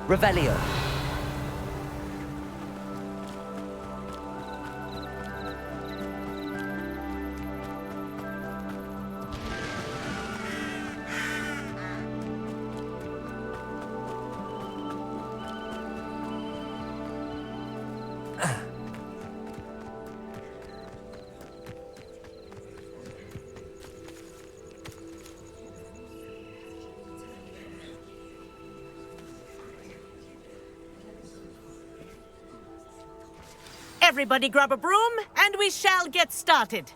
Revelio. Everybody grab a broom, and we shall get started.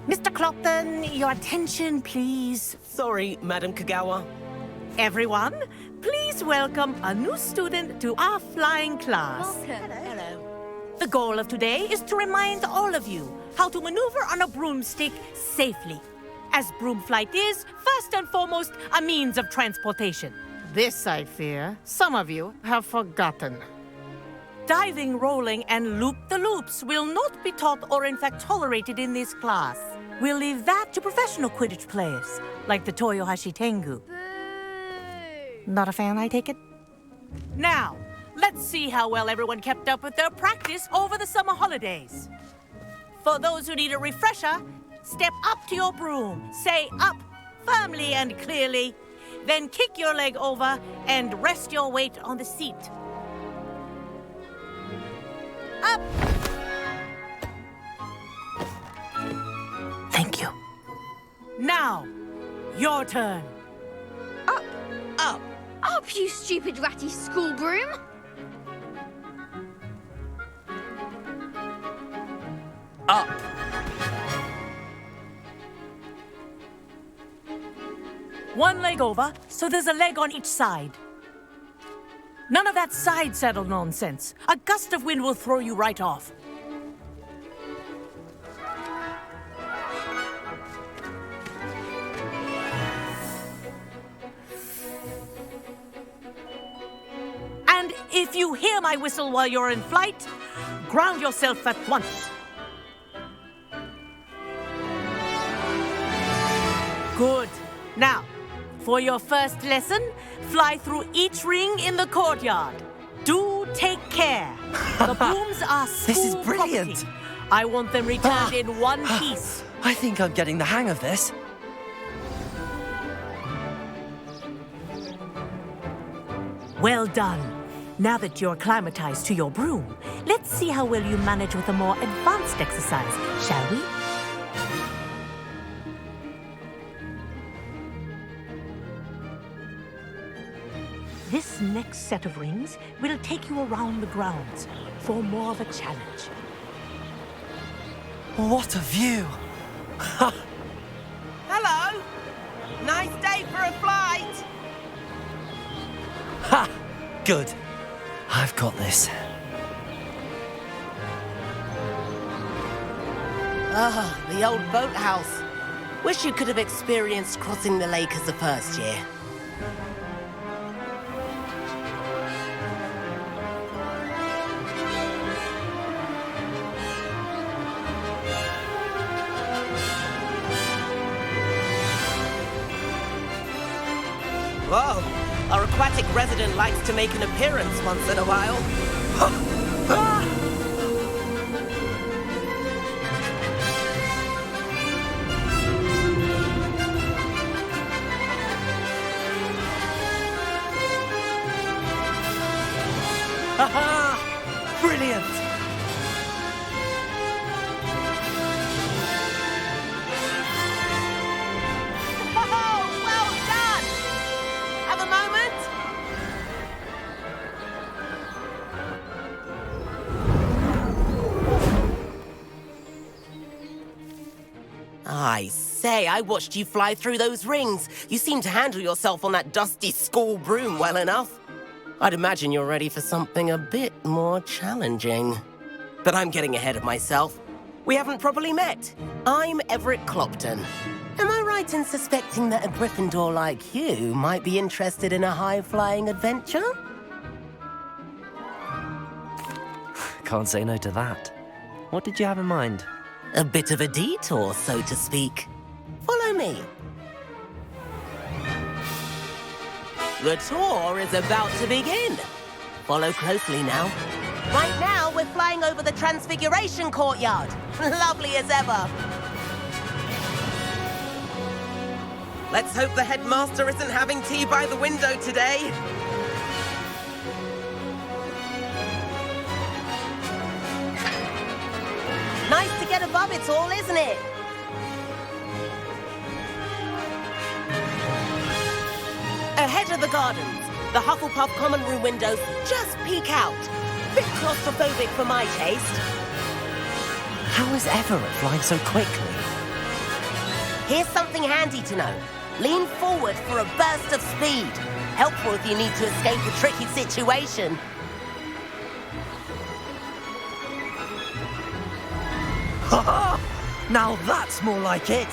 Mr. Clopton, your attention, please. Sorry, Madam Kogawa. Everyone, please welcome a new student to our flying class. Welcome. Hello. The goal of today is to remind all of you how to maneuver on a broomstick safely, as broom flight is, first and foremost, a means of transportation. This, I fear, some of you have forgotten. Diving, rolling, and loop-the-loops will not be taught or in fact tolerated in this class. We'll leave that to professional Quidditch players, like the Toyohashi Tengu. Boo! Not a fan, I take it? Now, let's see how well everyone kept up with their practice over the summer holidays. For those who need a refresher, step up to your broom, say up firmly and clearly, then kick your leg over and rest your weight on the seat. Up! Thank you. Now, your turn. Up! Up. Up, you stupid ratty school broom! Up. One leg over, so there's a leg on each side. None of that side saddle nonsense. A gust of wind will throw you right off. And if you hear my whistle while you're in flight, ground yourself at once. Good. Now, for your first lesson, fly through each ring in the courtyard. Do take care. The brooms are school This is brilliant. property. I want them returned in one piece. I think I'm getting the hang of this. Well done. Now that you're acclimatized to your broom, let's see how well you manage with a more advanced exercise, shall we? This next set of rings will take you around the grounds for more of a challenge. What a view! Hello. Nice day for a flight. Ha! Good. I've got this. Ah, the old boathouse. Wish you could have experienced crossing the lake as a first year. Whoa! Our aquatic resident likes to make an appearance once in a while. Ha-ha! Brilliant! Oh, well done! Have a moment? I say, I watched you fly through those rings. You seem to handle yourself on that dusty school broom well enough. I'd imagine you're ready for something a bit more challenging. But I'm getting ahead of myself. We haven't properly met. I'm Everett Clopton. Am I right in suspecting that a Gryffindor like you might be interested in a high-flying adventure? Can't say no to that. What did you have in mind? A bit of a detour, so to speak. Follow me. The tour is about to begin. Follow closely now. Right now, we're flying over the Transfiguration Courtyard. Lovely as ever. Let's hope the headmaster isn't having tea by the window today. Nice to get above it all, isn't it? Ahead of the gardens, the Hufflepuff common room windows just peek out. Bit claustrophobic for my taste. How is Everett flying so quickly? Here's something handy to know. Lean forward for a burst of speed. Helpful if you need to escape a tricky situation. Ha! Now that's more like it.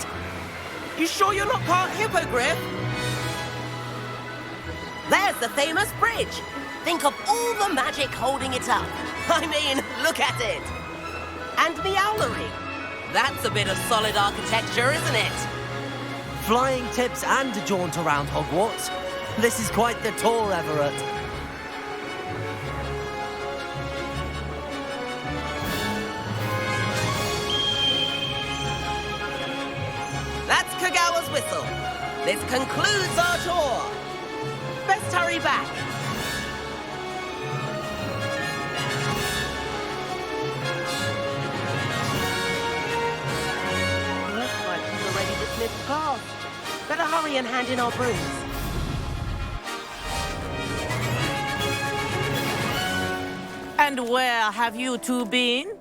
You sure you're not part hippogriff? There's the famous bridge. Think of all the magic holding it up. I mean, look at it. And the Owlery. That's a bit of solid architecture, isn't it? Flying tips and a jaunt around Hogwarts. This is quite the tour, Everett. That's Kogawa's whistle. This concludes our tour. Best hurry back. Looks like she's already dismissed class. Better hurry and hand in our brooms. And where have you two been?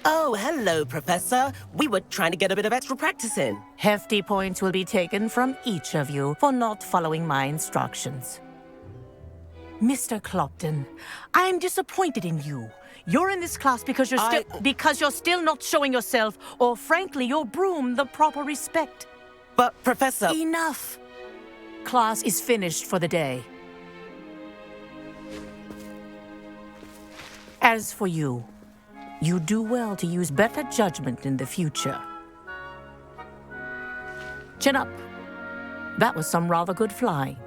Oh, hello, Professor. We were trying to get a bit of extra practice in. Hefty points will be taken from each of you for not following my instructions. Mr. Clopton, I'm disappointed in you. You're in this class because you're still not showing yourself, or frankly, your broom, the proper respect. But, Professor... Enough. Class is finished for the day. As for you, you do well to use better judgment in the future. Chin up. That was some rather good flying.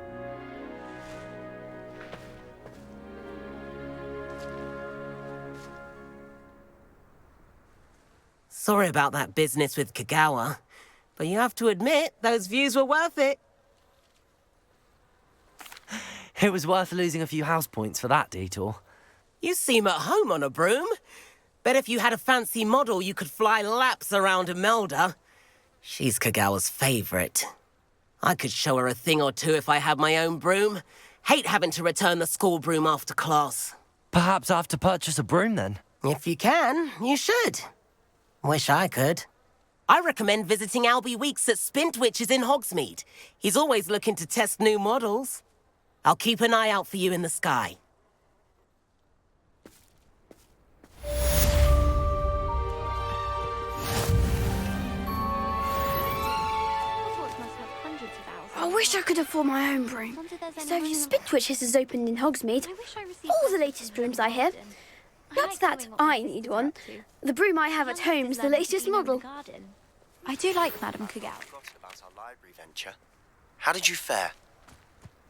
Sorry about that business with Kogawa, but you have to admit, those views were worth it. It was worth losing a few house points for that detour. You seem at home on a broom. Bet if you had a fancy model, you could fly laps around Imelda. She's Kogawa's favorite. I could show her a thing or two if I had my own broom. Hate having to return the school broom after class. Perhaps I have to purchase a broom then. If you can, you should. Wish I could. I recommend visiting Albie Weeks at Spintwitches in Hogsmeade. He's always looking to test new models. I'll keep an eye out for you in the sky. I wish I could afford my own broom. So Spintwitches has opened in Hogsmeade. All the latest brooms I have. Not that I need one. The broom I have at home is the latest model. I do like Madam Kogawa. Forgotten about our library venture. How did you fare?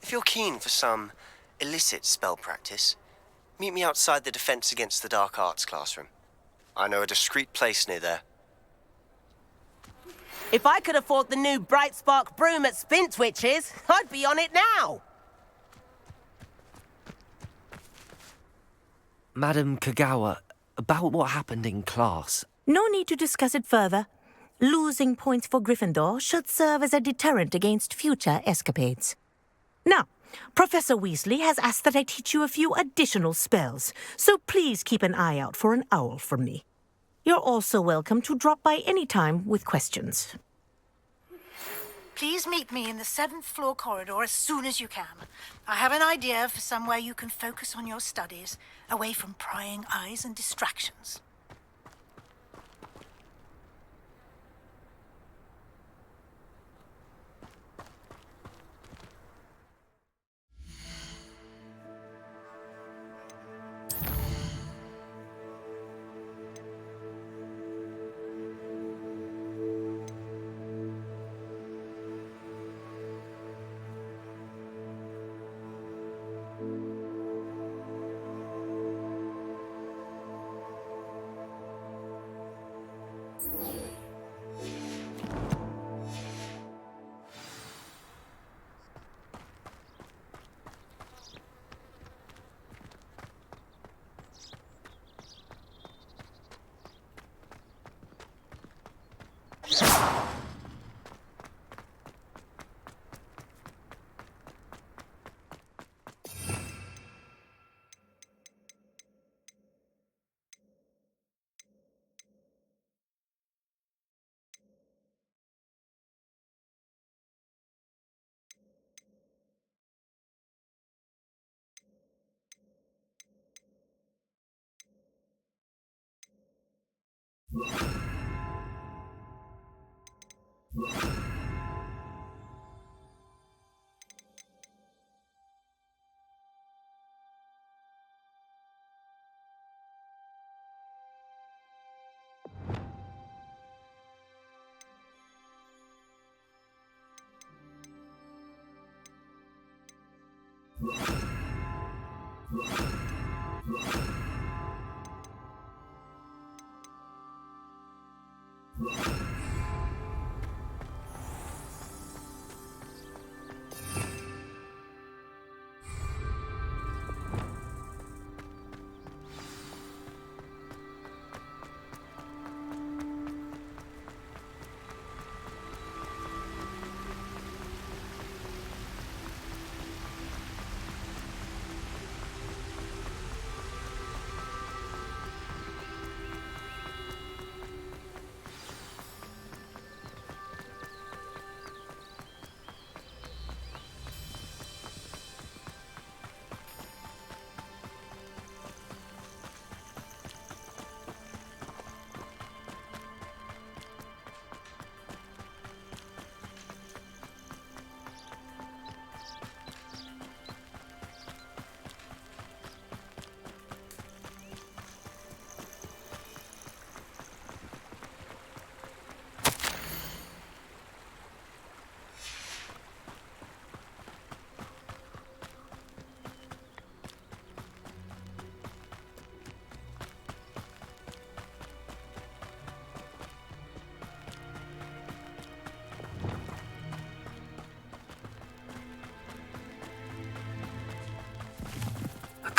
If you're keen for some illicit spell practice, meet me outside the Defense Against the Dark Arts classroom. I know a discreet place near there. If I could afford the new Bright Spark broom at Spintwitches, I'd be on it now. Madam Kogawa, about what happened in class. No need to discuss it further. Losing points for Gryffindor should serve as a deterrent against future escapades. Now, Professor Weasley has asked that I teach you a few additional spells, so please keep an eye out for an owl from me. You're also welcome to drop by any time with questions. Please meet me in the 7th floor corridor as soon as you can. I have an idea for somewhere you can focus on your studies, away from prying eyes and distractions.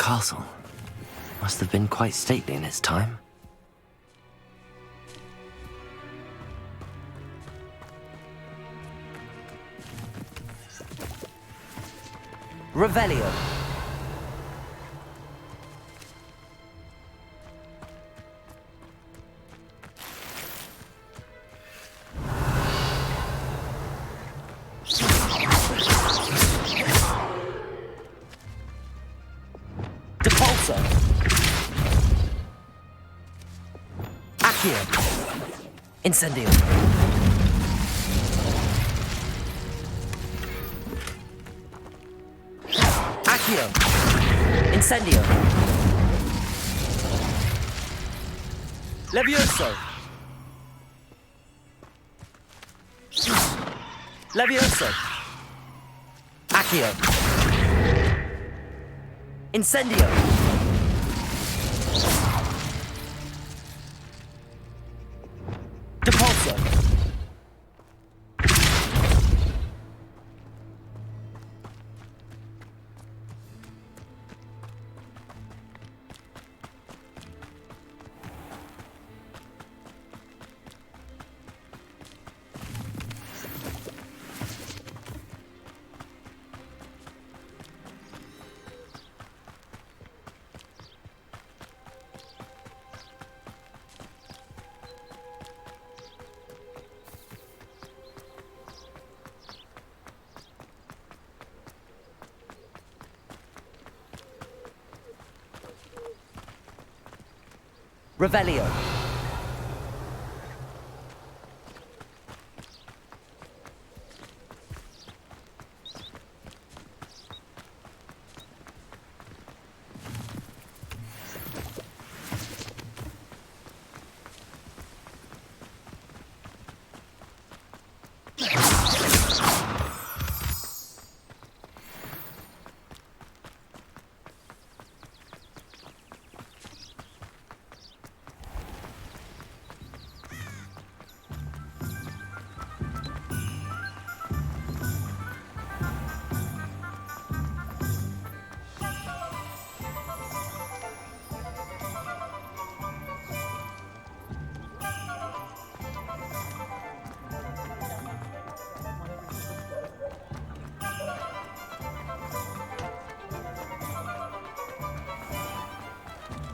Castle must have been quite stately in its time. Revelio. Incendio. Accio. Incendio. Levioso. Levioso. Accio. Incendio. Depulso. Revelio.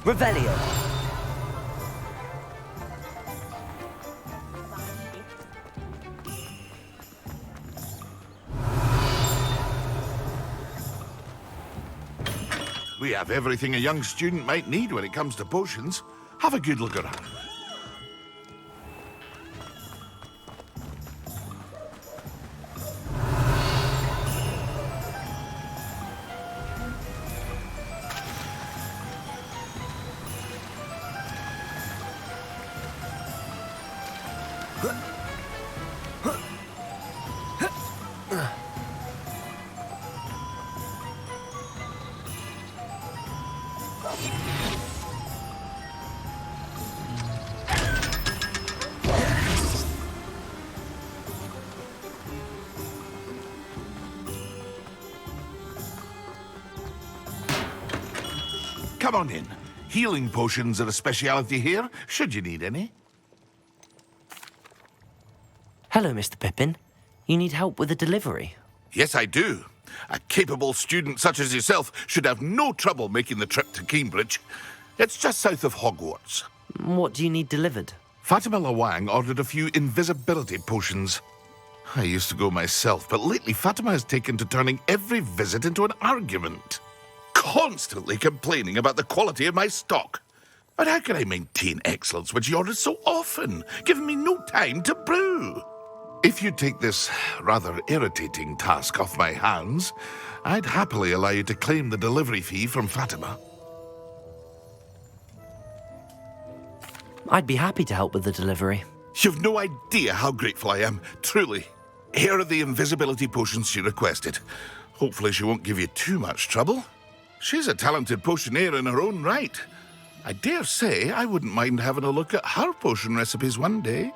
Revelio. We have everything a young student might need when it comes to potions. Have a good look around. Come on in. Healing potions are a speciality here, should you need any. Hello, Mr. Pippin. You need help with a delivery? Yes, I do. A capable student such as yourself should have no trouble making the trip to Cambridge. It's just south of Hogwarts. What do you need delivered? Fatima Lawang ordered a few invisibility potions. I used to go myself, but lately Fatima has taken to turning every visit into an argument. Constantly complaining about the quality of my stock. But how can I maintain excellence when she orders so often, giving me no time to brew? If you take this rather irritating task off my hands, I'd happily allow you to claim the delivery fee from Fatima. I'd be happy to help with the delivery. You've no idea how grateful I am, truly. Here are the invisibility potions she requested. Hopefully she won't give you too much trouble. She's a talented potioneer in her own right. I dare say I wouldn't mind having a look at her potion recipes one day.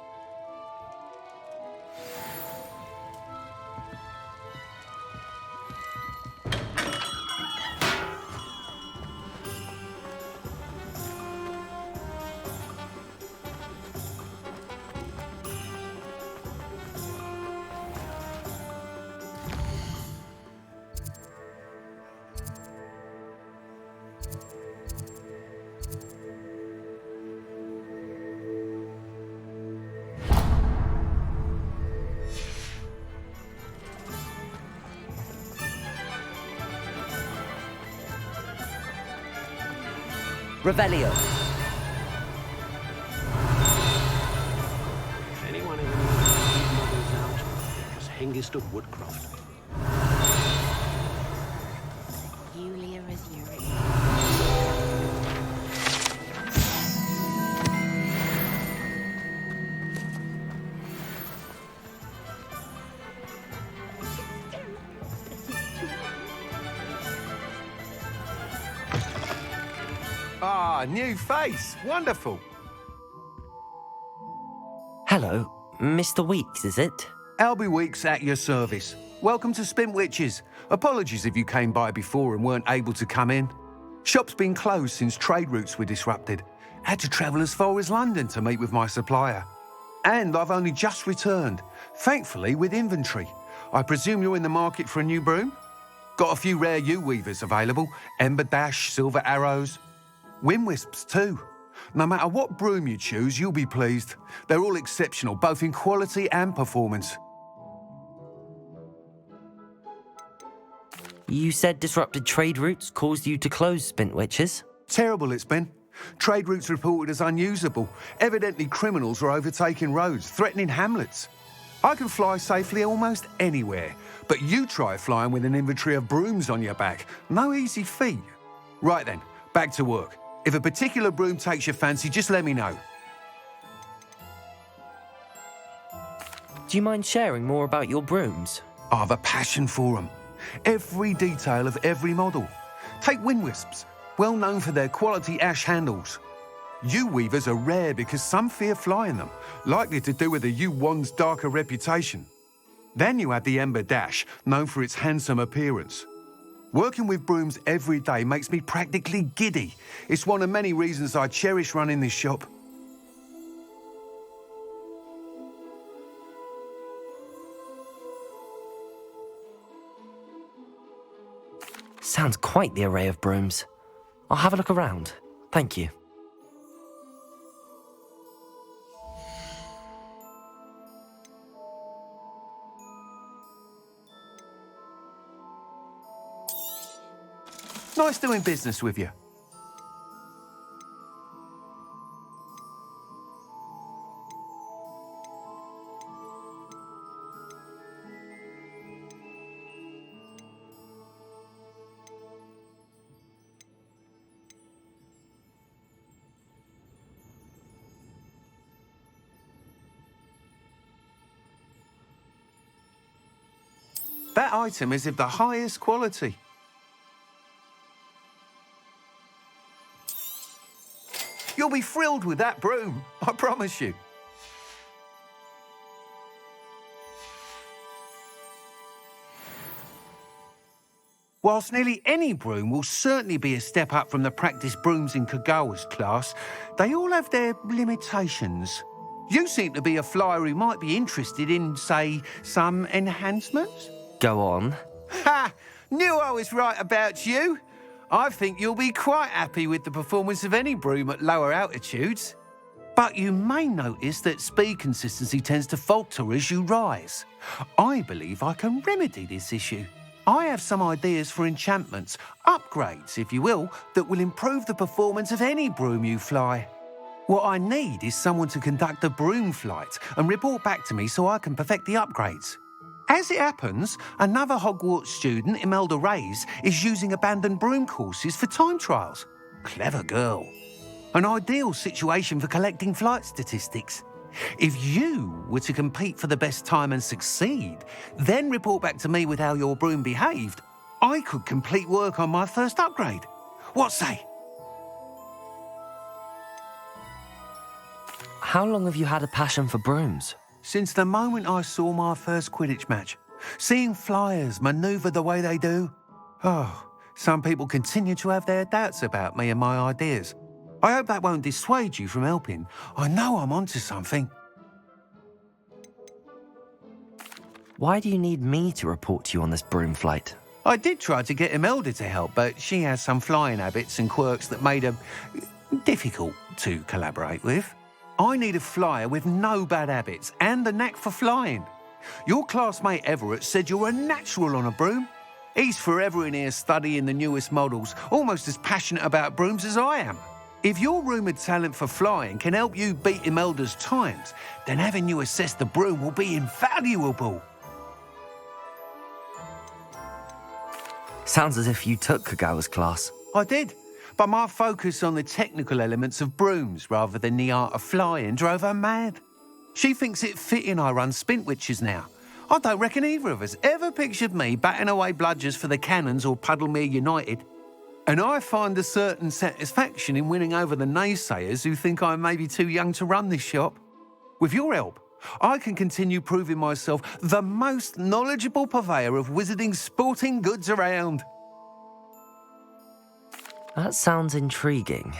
Revelio. Anyone ever knows models out? It was Hengist of Woodcroft. Yulia is Yuri. Ah, new face. Wonderful. Hello, Mr. Weeks, is it? Albie Weeks at your service. Welcome to Spintwitches. Apologies if you came by before and weren't able to come in. Shop's been closed since trade routes were disrupted. Had to travel as far as London to meet with my supplier. And I've only just returned, thankfully with inventory. I presume you're in the market for a new broom? Got a few rare U-weavers available. Ember Dash, Silver Arrows. Wind Wisps too. No matter what broom you choose, you'll be pleased. They're all exceptional, both in quality and performance. You said disrupted trade routes caused you to close Spintwitches? Terrible it's been. Trade routes reported as unusable. Evidently criminals are overtaking roads, threatening hamlets. I can fly safely almost anywhere, but you try flying with an inventory of brooms on your back. No easy feat. Right then, back to work. If a particular broom takes your fancy, just let me know. Do you mind sharing more about your brooms? I have a passion for them. Every detail of every model. Take Wind Wisps, well known for their quality ash handles. U-weavers are rare because some fear flying them, likely to do with the U-wand's darker reputation. Then you have the Ember Dash, known for its handsome appearance. Working with brooms every day makes me practically giddy. It's one of many reasons I cherish running this shop. Sounds quite the array of brooms. I'll have a look around. Thank you. Nice doing business with you. That item is of the highest quality. You'll be thrilled with that broom, I promise you. Whilst nearly any broom will certainly be a step up from the practice brooms in Kogawa's class, they all have their limitations. You seem to be a flyer who might be interested in, say, some enhancements? Go on. Ha! Knew I was right about you. I think you'll be quite happy with the performance of any broom at lower altitudes. But you may notice that speed consistency tends to falter as you rise. I believe I can remedy this issue. I have some ideas for enchantments, upgrades, if you will, that will improve the performance of any broom you fly. What I need is someone to conduct a broom flight and report back to me so I can perfect the upgrades. As it happens, another Hogwarts student, Imelda Reyes, is using abandoned broom courses for time trials. Clever girl. An ideal situation for collecting flight statistics. If you were to compete for the best time and succeed, then report back to me with how your broom behaved, I could complete work on my first upgrade. What say? How long have you had a passion for brooms? Since the moment I saw my first Quidditch match. Seeing flyers manoeuvre the way they do. Oh, some people continue to have their doubts about me and my ideas. I hope that won't dissuade you from helping. I know I'm onto something. Why do you need me to report to you on this broom flight? I did try to get Imelda to help, but she has some flying habits and quirks that made her difficult to collaborate with. I need a flyer with no bad habits and the knack for flying. Your classmate Everett said you're a natural on a broom. He's forever in here studying the newest models, almost as passionate about brooms as I am. If your rumoured talent for flying can help you beat Imelda's times, then having you assess the broom will be invaluable. Sounds as if you took Kogawa's class. I did, but my focus on the technical elements of brooms rather than the art of flying drove her mad. She thinks it fitting I run Spintwitches now. I don't reckon either of us ever pictured me batting away bludgers for the Cannons or Puddlemere United. And I find a certain satisfaction in winning over the naysayers who think I may be too young to run this shop. With your help, I can continue proving myself the most knowledgeable purveyor of wizarding sporting goods around. That sounds intriguing.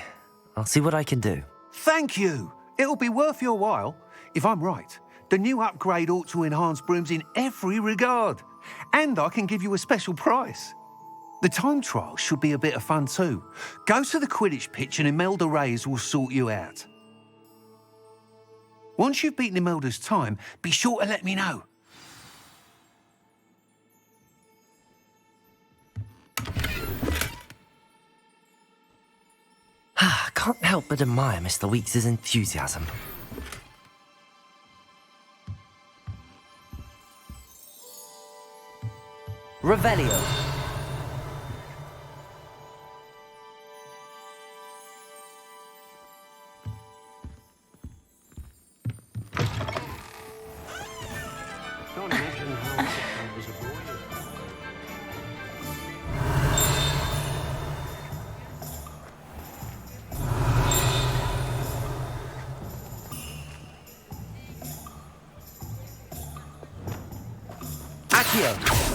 I'll see what I can do. Thank you. It'll be worth your while. If I'm right, the new upgrade ought to enhance brooms in every regard. And I can give you a special price. The time trial should be a bit of fun too. Go to the Quidditch pitch and Imelda Reyes will sort you out. Once you've beaten Imelda's time, be sure to let me know. Can't help but admire Mr. Weeks' enthusiasm. Revelio. Can't imagine how I was a boy. Accio.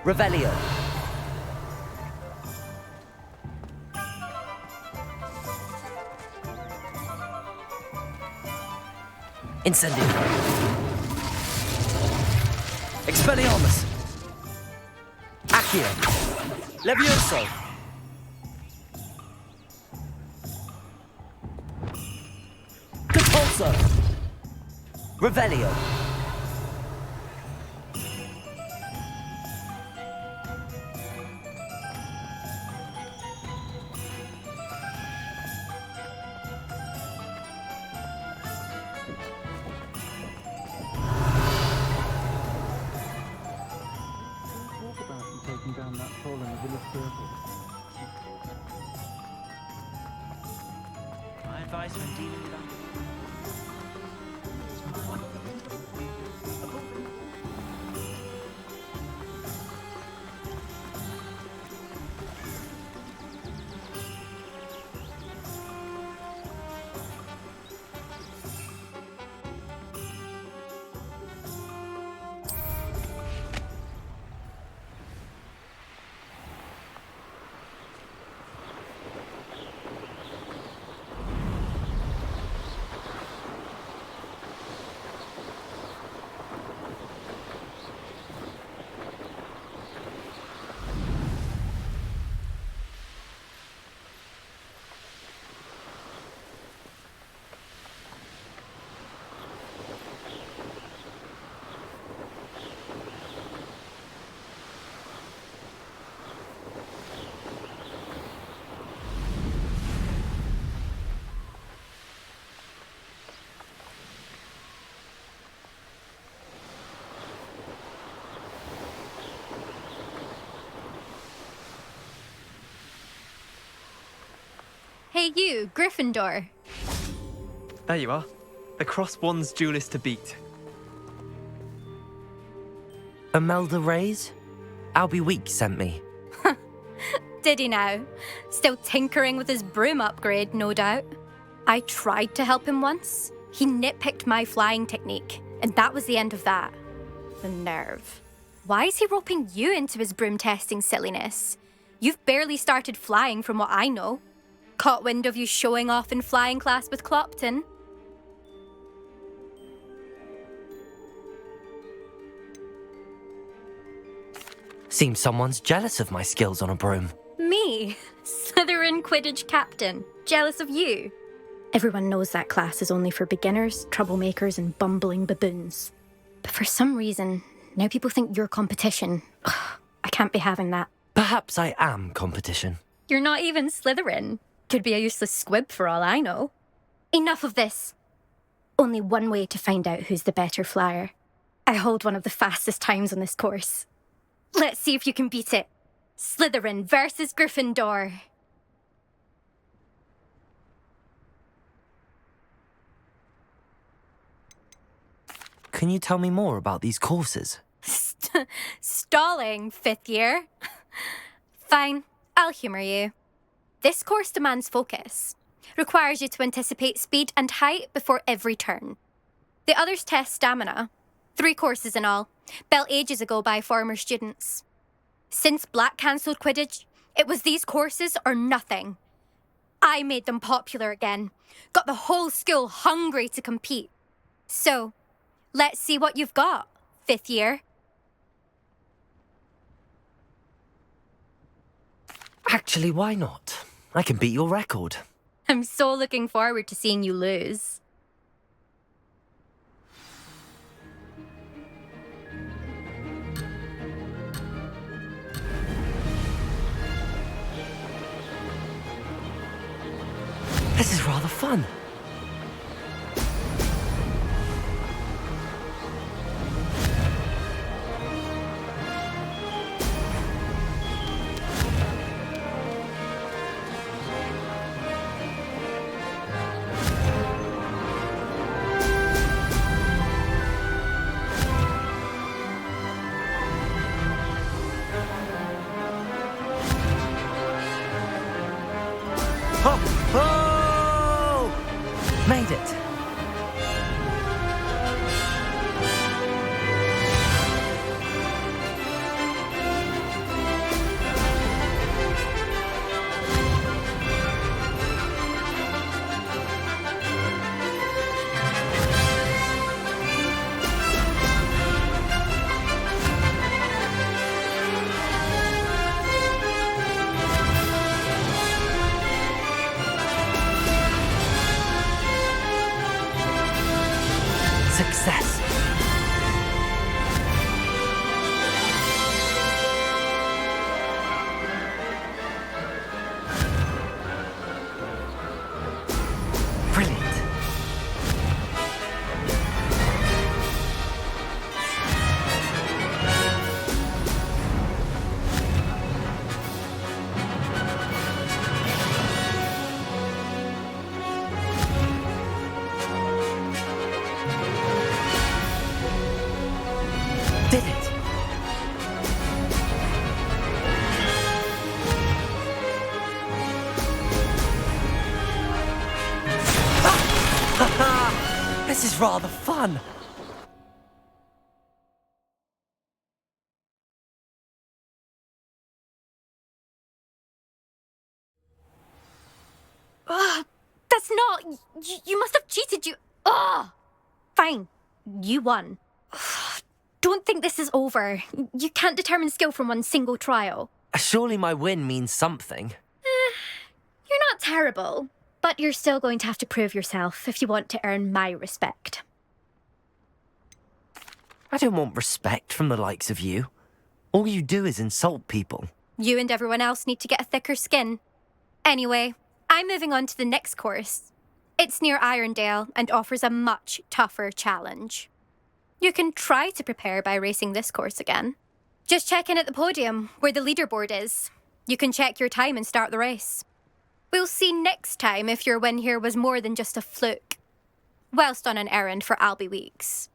Revelio. Incendio. Expelliarmus. Accio. Levioso. Catulso. Revelio. I advise you in dealing with that. Hey you, Gryffindor. There you are. The cross one's duelist to beat. Imelda Reyes? Albie Week sent me. Did he now? Still tinkering with his broom upgrade, no doubt. I tried to help him once. He nitpicked my flying technique, and that was the end of that. The nerve. Why is he roping you into his broom testing silliness? You've barely started flying from what I know. Caught wind of you showing off in flying class with Clopton. Seems someone's jealous of my skills on a broom. Me? Slytherin Quidditch captain. Jealous of you? Everyone knows that class is only for beginners, troublemakers, and bumbling baboons. But for some reason, now people think you're competition. Ugh, I can't be having that. Perhaps I am competition. You're not even Slytherin. Could be a useless squib for all I know. Enough of this. Only one way to find out who's the better flyer. I hold one of the fastest times on this course. Let's see if you can beat it. Slytherin versus Gryffindor. Can you tell me more about these courses? Stalling, 5th year. Fine, I'll humour you. This course demands focus. Requires you to anticipate speed and height before every turn. The others test stamina. 3 courses in all, built ages ago by former students. Since Black cancelled Quidditch, it was these courses or nothing. I made them popular again. Got the whole school hungry to compete. So, let's see what you've got, 5th year. Actually, why not? I can beat your record. I'm so looking forward to seeing you lose. This is rather fun. Made it. Success. Brilliant. Did it! This is rather fun. That's not... You must have cheated, you... Ugh! Fine. You won. Don't think this is over. You can't determine skill from one single trial. Surely my win means something. You're not terrible, but you're still going to have to prove yourself if you want to earn my respect. I don't want respect from the likes of you. All you do is insult people. You and everyone else need to get a thicker skin. Anyway, I'm moving on to the next course. It's near Irondale and offers a much tougher challenge. You can try to prepare by racing this course again. Just check in at the podium, where the leaderboard is. You can check your time and start the race. We'll see next time if your win here was more than just a fluke. Whilst on an errand for Albie Weeks.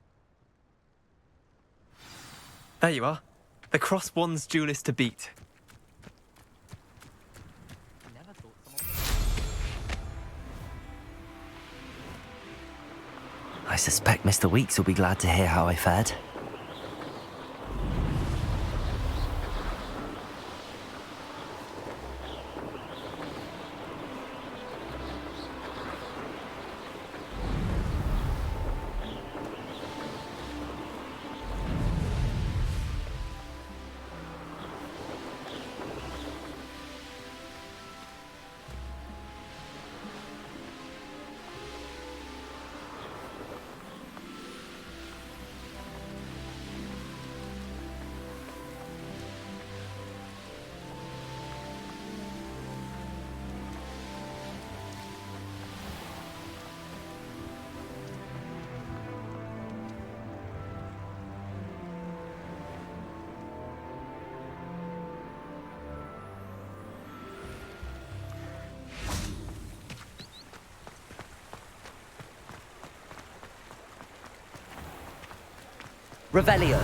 There you are. The Cross Wands duelist to beat. I suspect Mr. Weeks will be glad to hear how I fared. Revelio.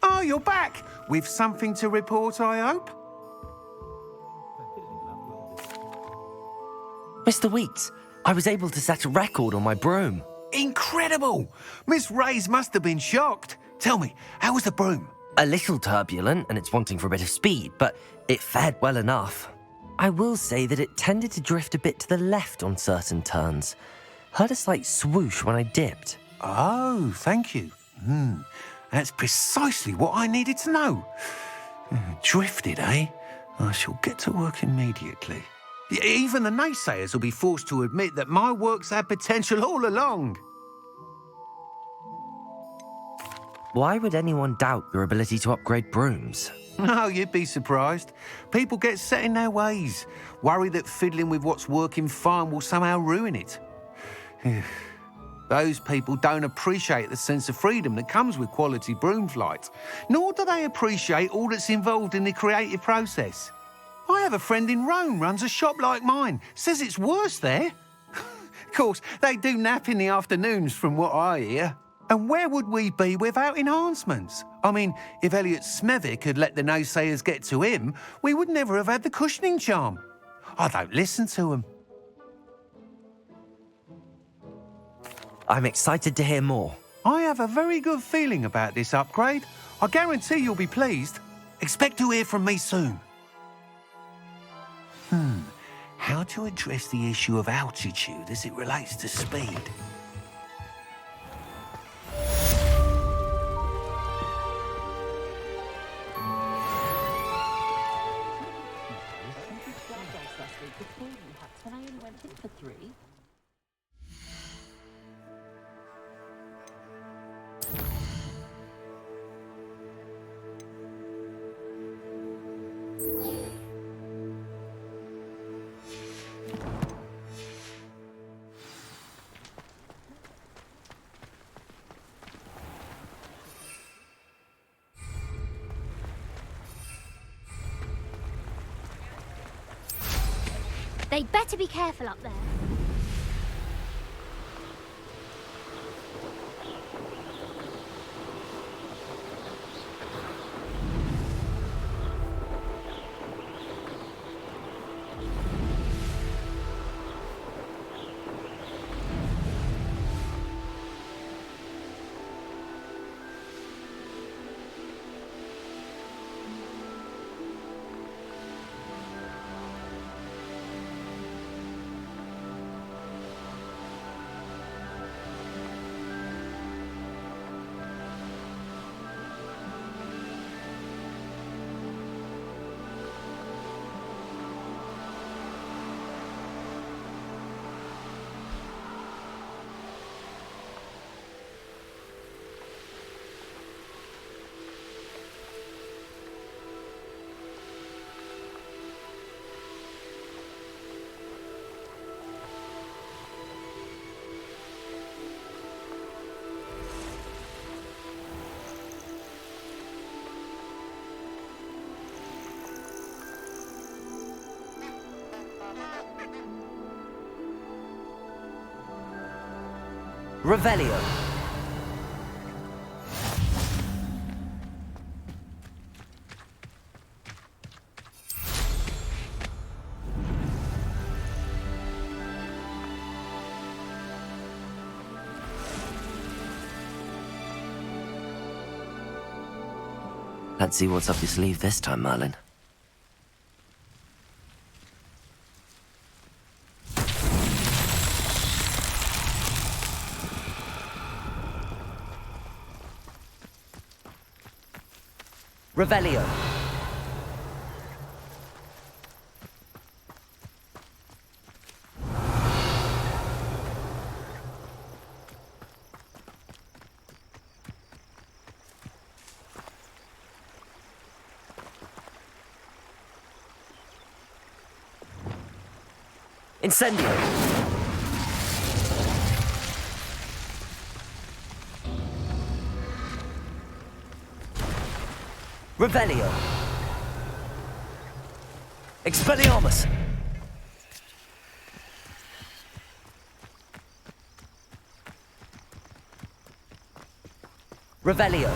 Oh, you're back! With something to report, I hope? Mr. Weeks, I was able to set a record on my broom. Incredible! Miss Reyes must have been shocked. Tell me, how was the broom? A little turbulent, and it's wanting for a bit of speed, but it fared well enough. I will say that it tended to drift a bit to the left on certain turns. Heard a slight swoosh when I dipped. Oh, thank you. That's precisely what I needed to know. Drifted, eh? I shall get to work immediately. Even the naysayers will be forced to admit that my work's had potential all along. Why would anyone doubt your ability to upgrade brooms? Oh, you'd be surprised. People get set in their ways, worry that fiddling with what's working fine will somehow ruin it. Those people don't appreciate the sense of freedom that comes with quality broom flight, nor do they appreciate all that's involved in the creative process. I have a friend in Rome runs a shop like mine, says it's worse there. Of course, they do nap in the afternoons from what I hear. And where would we be without enhancements? I mean, if Elliot Smethwick had let the naysayers get to him, we would never have had the cushioning charm. I don't listen to them. I'm excited to hear more. I have a very good feeling about this upgrade. I guarantee you'll be pleased. Expect to hear from me soon. How to address the issue of altitude as it relates to speed? They'd better be careful up there. Revelio. Let's see what's up your sleeve this time, Merlin. Revelio. Incendio. Revelio. Expelliarmus. Revelio.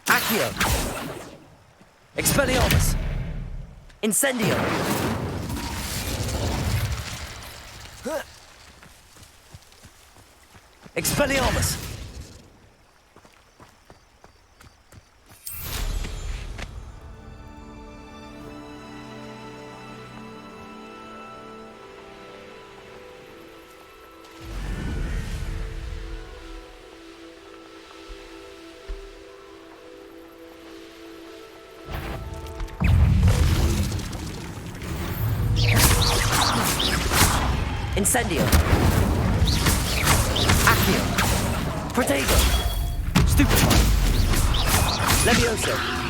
Accio. Expelliarmus. Incendio. Expelliarmus. Incendio. Accio. Protego. Stupefy. Levioso.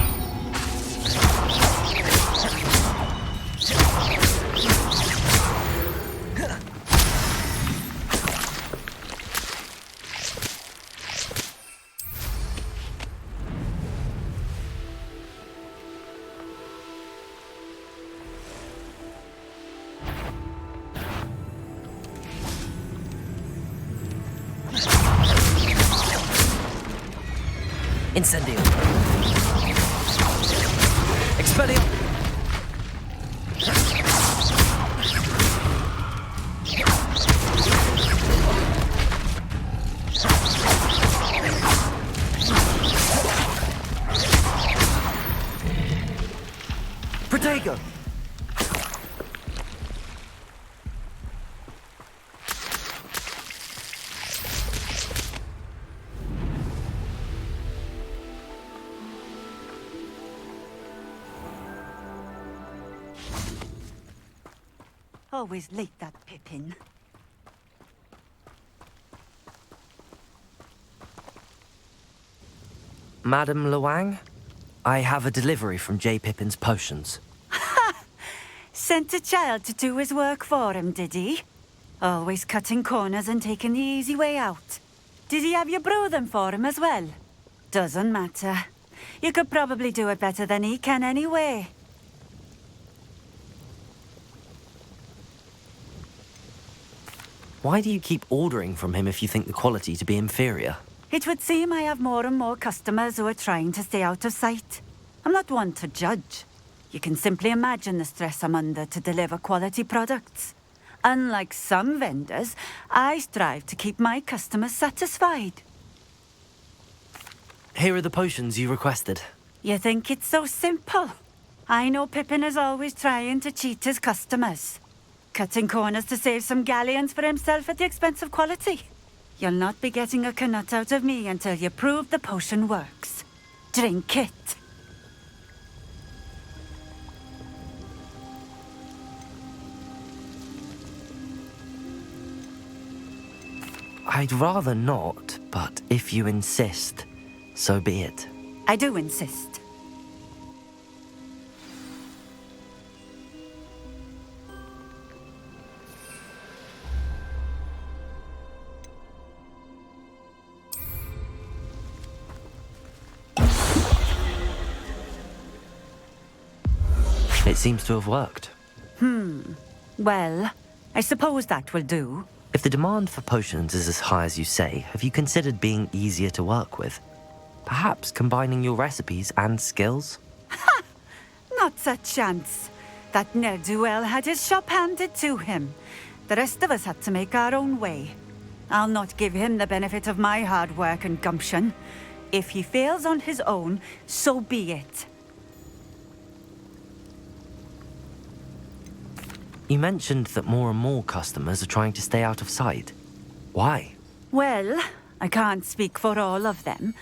Incendio. Expelliarmus. Protego. Always late, that Pippin. Madam Luang, I have a delivery from J. Pippin's potions. Sent a child to do his work for him, did he? Always cutting corners and taking the easy way out. Did he have you brew them for him as well? Doesn't matter. You could probably do it better than he can anyway. Why do you keep ordering from him if you think the quality to be inferior? It would seem I have more and more customers who are trying to stay out of sight. I'm not one to judge. You can simply imagine the stress I'm under to deliver quality products. Unlike some vendors, I strive to keep my customers satisfied. Here are the potions you requested. You think it's so simple? I know Pippin is always trying to cheat his customers. Cutting corners to save some galleons for himself at the expense of quality. You'll not be getting a canut out of me until you prove the potion works. Drink it. I'd rather not, but if you insist, so be it. I do insist. seems to have worked. Well, I suppose that will do. If the demand for potions is as high as you say, have you considered being easier to work with? Perhaps combining your recipes and skills? Not a chance. That ne'er-do-well had his shop handed to him. The rest of us had to make our own way. I'll not give him the benefit of my hard work and gumption. If he fails on his own, so be it. You mentioned that more and more customers are trying to stay out of sight. Why? Well, I can't speak for all of them,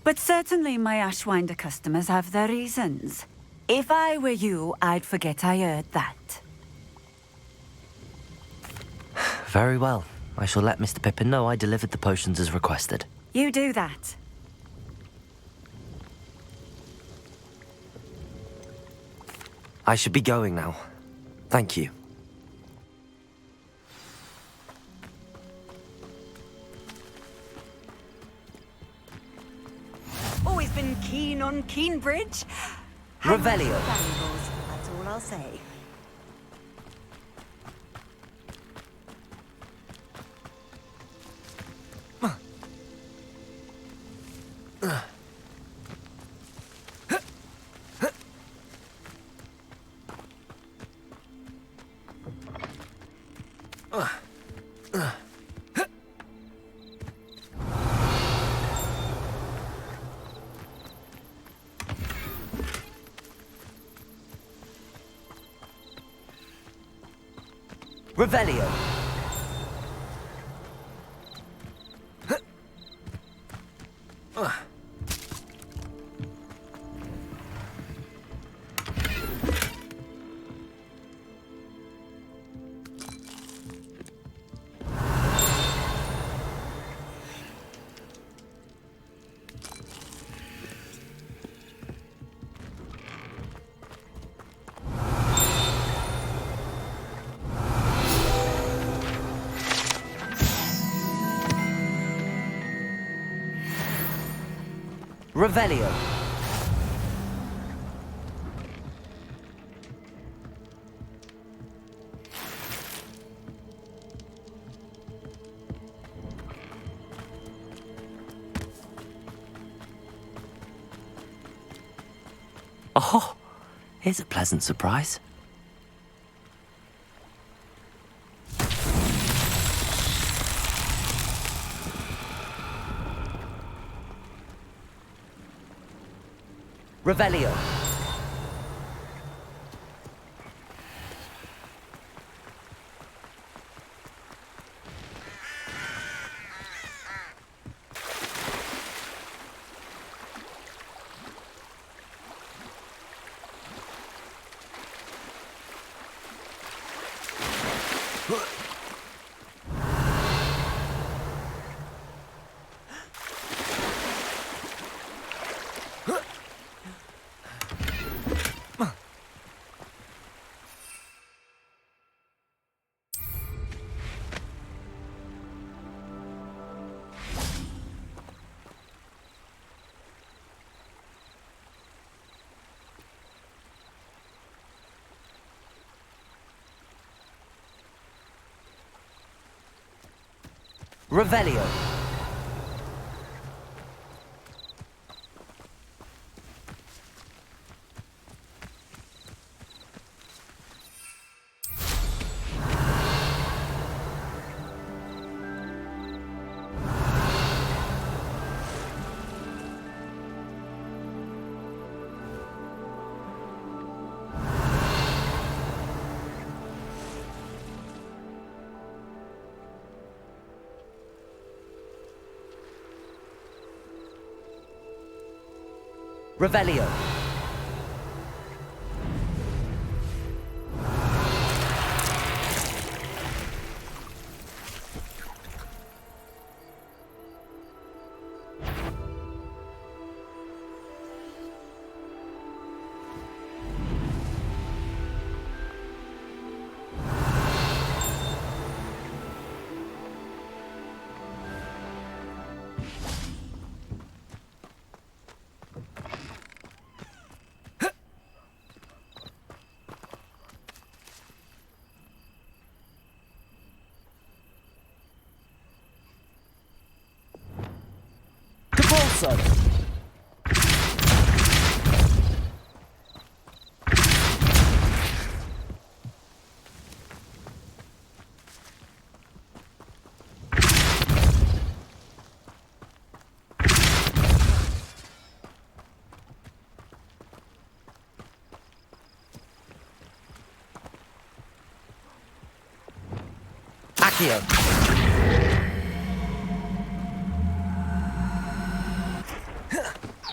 but certainly my Ashwinder customers have their reasons. If I were you, I'd forget I heard that. Very well. I shall let Mr. Pippin know I delivered the potions as requested. You do that. I should be going now. Thank you. Always been keen on Keenbridge. Revelio. That's all I'll say. Revelio. Revelio. Oh, here's a pleasant surprise. Revelio. Revelio. Revelio. Depulso! Accio!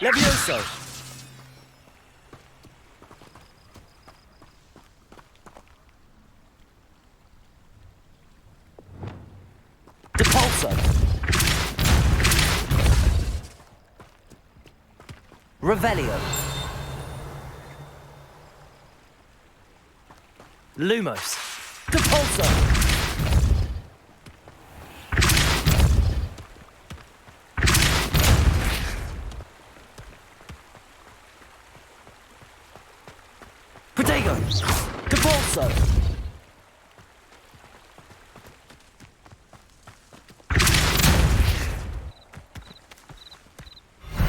Levioso! Depulso! Revelio! Lumos! Depulso! Protego! Depulso!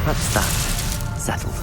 That's that. Settled.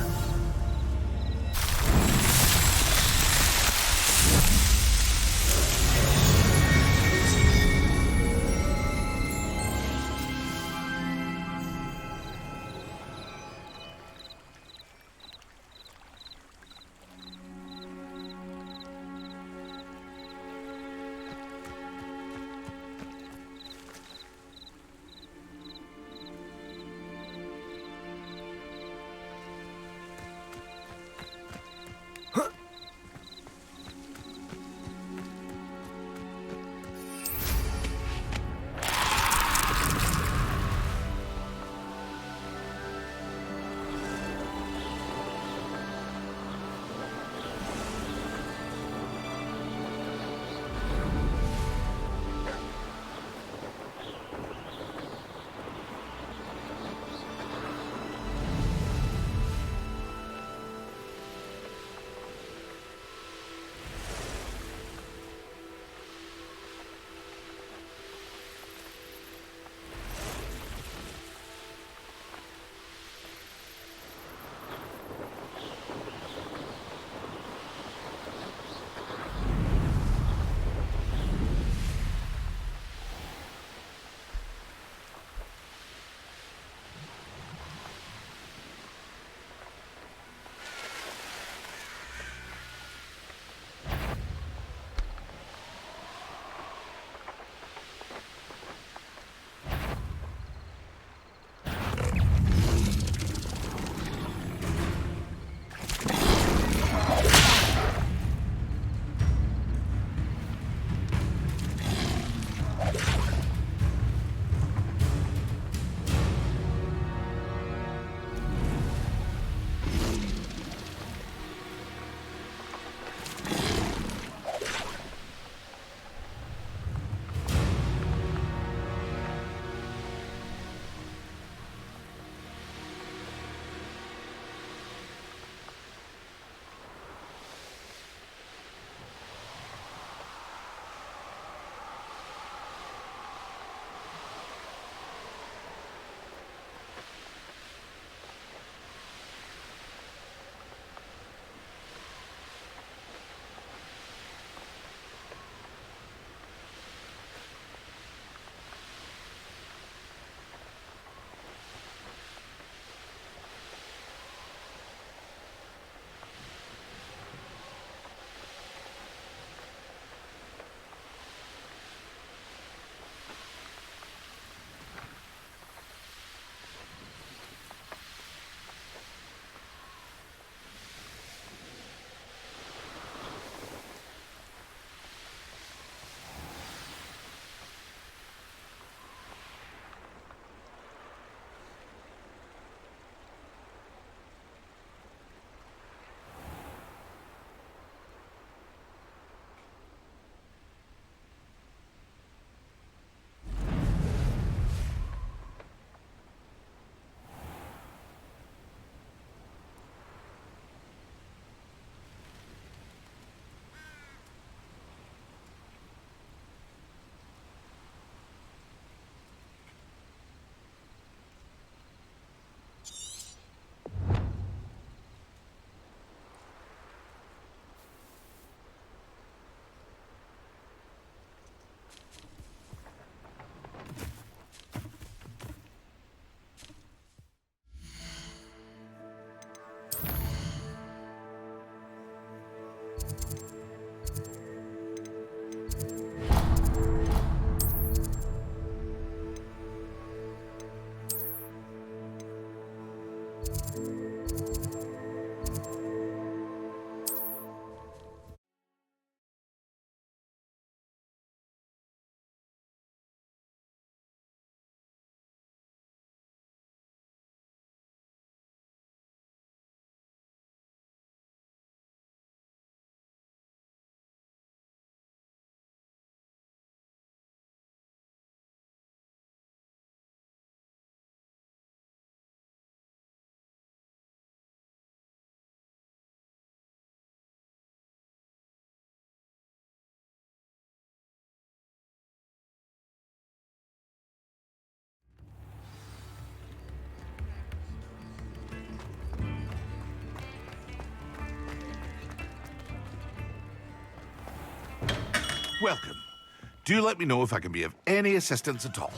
welcome. Do let me know if I can be of any assistance at all.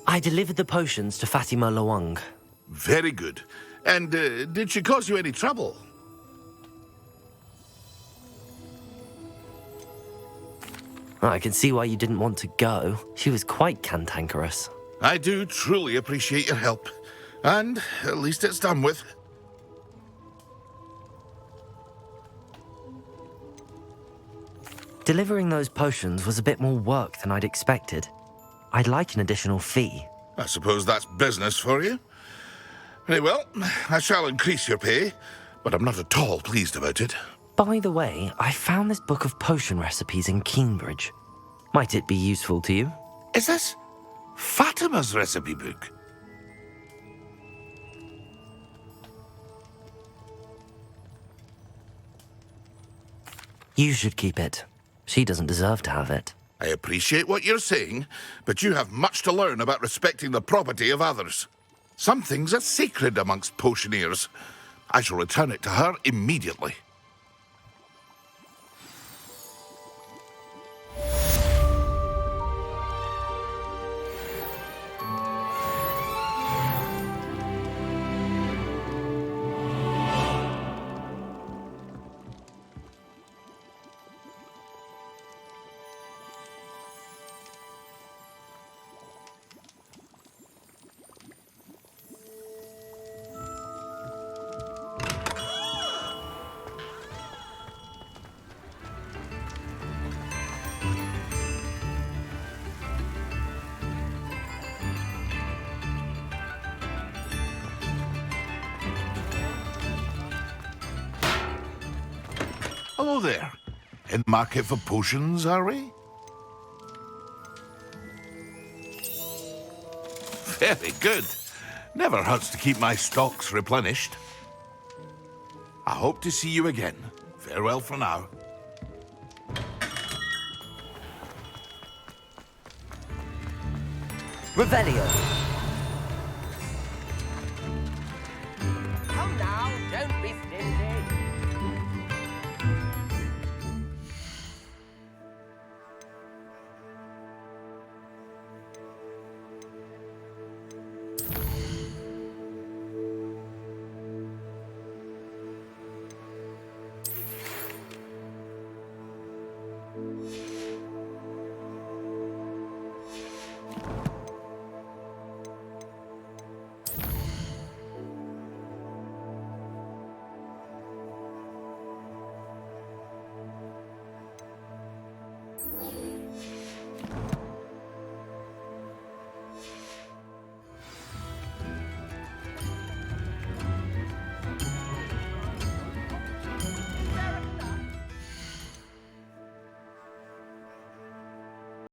I delivered the potions to Fatima Lawang. Very good. And did she cause you any trouble? I can see why you didn't want to go. She was quite cantankerous. I do truly appreciate your help. And at least it's done with. Delivering those potions was a bit more work than I'd expected. I'd like an additional fee. I suppose that's business for you. Very well, I shall increase your pay, but I'm not at all pleased about it. By the way, I found this book of potion recipes in Cambridge. Might it be useful to you? Is this Fatima's recipe book? You should keep it. She doesn't deserve to have it. I appreciate what you're saying, but you have much to learn about respecting the property of others. Some things are sacred amongst potioneers. I shall return it to her immediately. Hello there. In the market for potions, are we? Very good. Never hurts to keep my stocks replenished. I hope to see you again. Farewell for now. Revelio. Come now, don't be stingy.